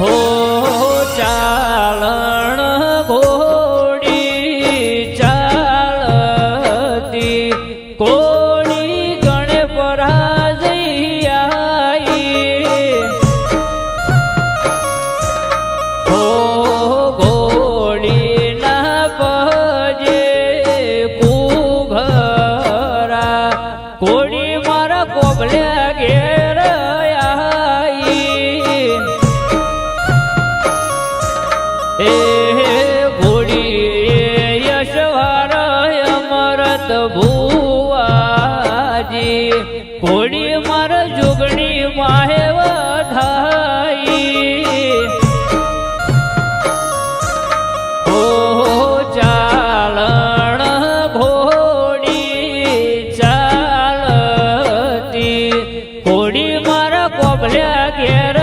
હો ચાલણ ઘોડી ચાલતી કોણી ગણે પરાજઈ હો ઘોડી ના પજે કુઘરા કોડી મારા કોબલ્યા ઘેર ભુવાજી ઘોડી માર જોગણી માહે વધાઈ ઓ ચાલણ ઘોડી ચાલતી ઘોડી મારા કોબલ્યા ઘેર